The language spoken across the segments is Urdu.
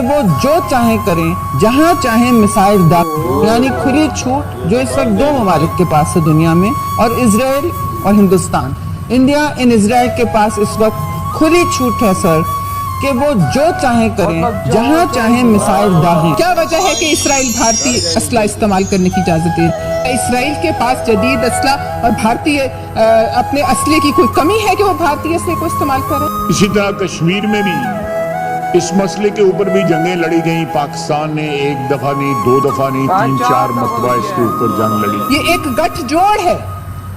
وہ جو چاہیں کریں، جہاں چاہیں میسائل داغیں، یعنی کھلی چھوٹ جو اس وقت دو ممالک کے پاس ہے دنیا میں، اور اسرائیل اور ہندوستان۔ انڈیا ان اسرائیل کے پاس اس وقت کھلی چھوٹ ہے سر کہ وہ جو چاہیں کریں، جہاں چاہیں میسائل داغیں۔ کیا وجہ ہے کہ اسرائیل بھارتی اسلحہ استعمال کرنے کی اجازت دے؟ اسرائیل کے پاس جدید اسلحہ اور بھارتی اپنے اسلحے کی کوئی کمی ہے کہ وہ بھارتی اسلحے کو استعمال کریں؟ اسی طرح کشمیر میں بھی اس مسئلے کے اوپر بھی جنگیں لڑی گئیں۔ پاکستان نے ایک دفعہ نہیں، دو دفعہ نہیں، 3-4 مرتبہ اس کے اوپر جنگ لڑی۔ یہ ایک گٹھ جوڑ ہے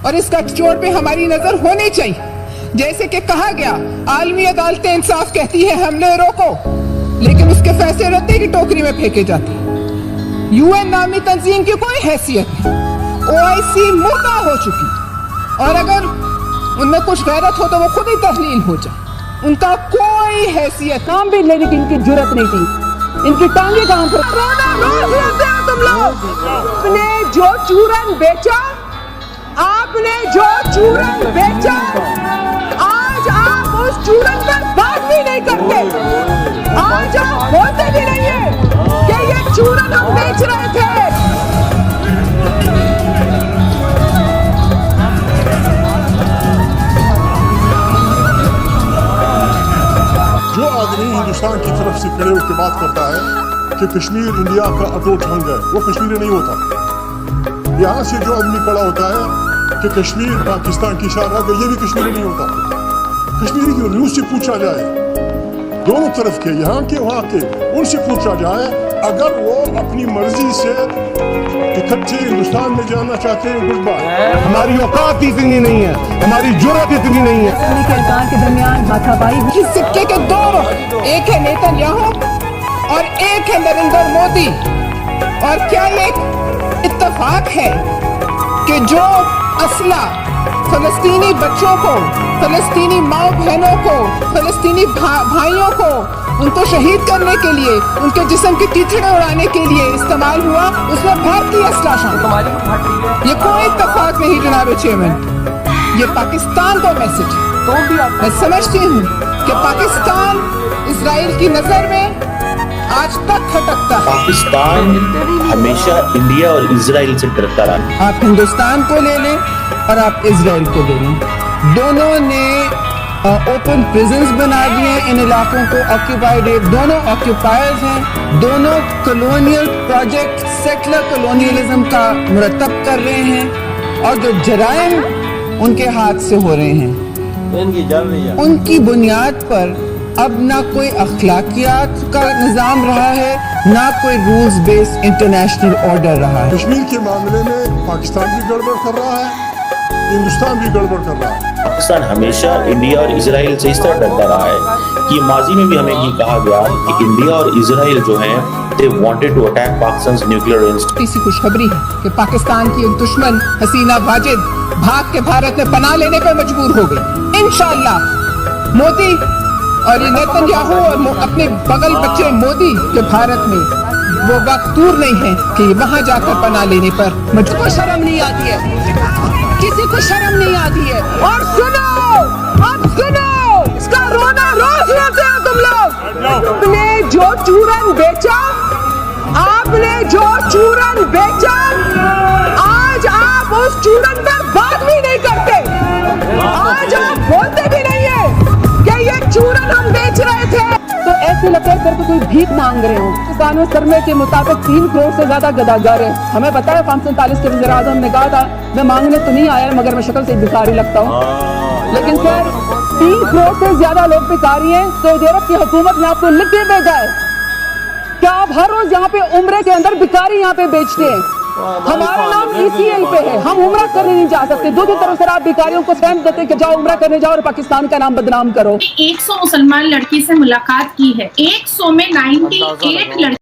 اور اس گٹھ جوڑ پہ ہماری نظر ہونی چاہیے۔ جیسے کہ کہا گیا، عالمی عدالت انصاف کہتی ہے حملے روکو، لیکن اس کے فیصلے ردے کی ٹوکری میں پھینکے جاتے ہیں۔ UN نامی تنظیم کی کوئی حیثیت نہیں، OIC مردہ ہو چکی، اور اگر ان میں کچھ غیرت ہو تو وہ خود ہی تحلیل ہو جائے۔ ان کا کوئی حیثیت کام بھی لینے کی ان کی جرت نہیں تھی، ان کی ٹانگیں کہاں پر۔ تم لوگ آپ نے جو چورن بیچا، آپ نے جو چورن بیچا، آج آپ اس چورن پر بات بھی نہیں کرتے، آج آپ بولتے بھی نہیں ہیں کہ یہ چورن ہم بیچ رہے تھے۔ جو آدمی ہندوستان کی طرف سے کھڑے ہو کے بات کرتا ہے کہ کشمیر انڈیا کا اٹوٹ انگ ہے، وہ کشمیری نہیں ہوتا۔ یہاں سے جو آدمی کھڑا ہوتا ہے کہ کشمیر پاکستان کی شاہراہ ہے، یہ بھی کشمیری نہیں ہوتا۔ کشمیری کی روس سے پوچھا جائے، دونوں طرف کے، یہاں کے وہاں کے، ان سے پوچھا جائے، اگر وہ اپنی مرضی سے اکٹھے ہندوستان میں جانا چاہتے ہیں، گڈ بائے۔ ہماری اوقات اتنی نہیں ہے، ہماری جرات اتنی نہیں ہے۔ اسمبلی کے ارکان کے درمیان ہاتھا پائی اس سکے کے دو رخ، ایک ہے نیتن یاہو اور ایک ہے نریندر مودی۔ اور کیا یہ اتفاق ہے کہ جو اسلحہ فلسطینی بچوں کو، فلسطینی ماؤں بہنوں کو، فلسطینی بھائیوں کو، ان کو شہید کرنے کے لیے، ان کے جسم کے تیتھڑے اڑانے کے لیے استعمال ہوا، اس میں بھارتی اسلحہ شامل؟ یہ کوئی اتفاق نہیں جناب چیئرمین، یہ پاکستان کو میسج ہے۔ میں سمجھتی ہوں کہ پاکستان اسرائیل کی نظر میں آج تک کھٹکتا ہے۔ پاکستان ہمیشہ انڈیا اور اسرائیل سے ڈرتا رہا۔ آپ ہندوستان کو لے لیں اور آپ اسرائیل کو لے لیں، دونوں نے اوپن پریزنز بنا دیے، ان علاقوں کو آکیوپائڈ، دونوں آکیوپائرز ہیں، دونوں کلونیل پروجیکٹ سیٹلر کلونیلزم کا مرتب کر رہے ہیں، اور جو جرائم ان کے ہاتھ سے ہو رہے ہیں ان کی بنیاد پر اب نہ کوئی اخلاقیات کا نظام رہا ہے، نہ کوئی رولز بیسڈ انٹرنیشنل آرڈر رہا ہے۔ کشمیر کے معاملے میں پاکستان بھی گڑبڑ کر رہا ہے، ہندوستان بھی گڑبڑ کر رہا ہے۔ پاکستان ہمیشہ انڈیا اور اسرائیل سے اس طرح ڈرتا رہا ہے کہ ماضی میں بھی ہمیں یہ کہا گیا کہ انڈیا اور اسرائیل جو ہیں they wanted to attack Pakistan's nuclear installations۔ اسی خوشخبری ہے کہ پاکستان کی ایک دشمن حسینہ واجد بھاگ کے بھارت میں پناہ لینے پر مجبور ہو گئی۔ انشاءاللہ مودی اور یہ نیتن یاہو اور اپنے بغل بچے مودی کے بھارت میں وہ وقت دور نہیں ہے کہ وہاں جا کر پناہ لینے پر مجبور۔ کو شرم نہیں آتی ہے، کسی کو شرم نہیں آتی ہے۔ اور سنو، اب سنو، اس کا رونا روز لیتے ہیں تم لوگ۔ آپ نے جو چورن بیچا، آپ نے جو چورن بیچا، آج آپ اس چورن پر بات بھی نہیں کرتے، آج آپ بولتے بھی نہیں ہیں کہ یہ چورن ہم بیچ رہے تھے۔ تو ایسے لپیٹ کر کے کوئی بھیک مانگ رہے ہوں۔ کانوں سرمے کے مطابق 3 کروڑ سے زیادہ گداگر ہیں۔ ہمیں پتا ہے 547 کے وزیر اعظم نے کہا تھا میں مانگنے تو نہیں آیا مگر میں شکل سے بھکاری لگتا ہوں، لیکن سر 3 کروڑ سے زیادہ لوگ بھکاری ہیں۔ سعودی عرب کی حکومت نے آپ کو لکھ کے بھیجا ہے کہ آپ ہر روز یہاں پہ عمرے کے اندر بھکاری یہاں پہ بیچتے ہیں۔ ہمارا نام ECL پہ ہے، ہم عمرہ کرنے نہیں جا سکتے۔ دوسری طرف سے آپ بھکاریوں کو سٹیمپ دیتے کہ جاؤ عمرہ کرنے جاؤ اور پاکستان کا نام بدنام کرو۔ 100 مسلمان لڑکی سے ملاقات کی ہے، 100 میں 98 لڑکی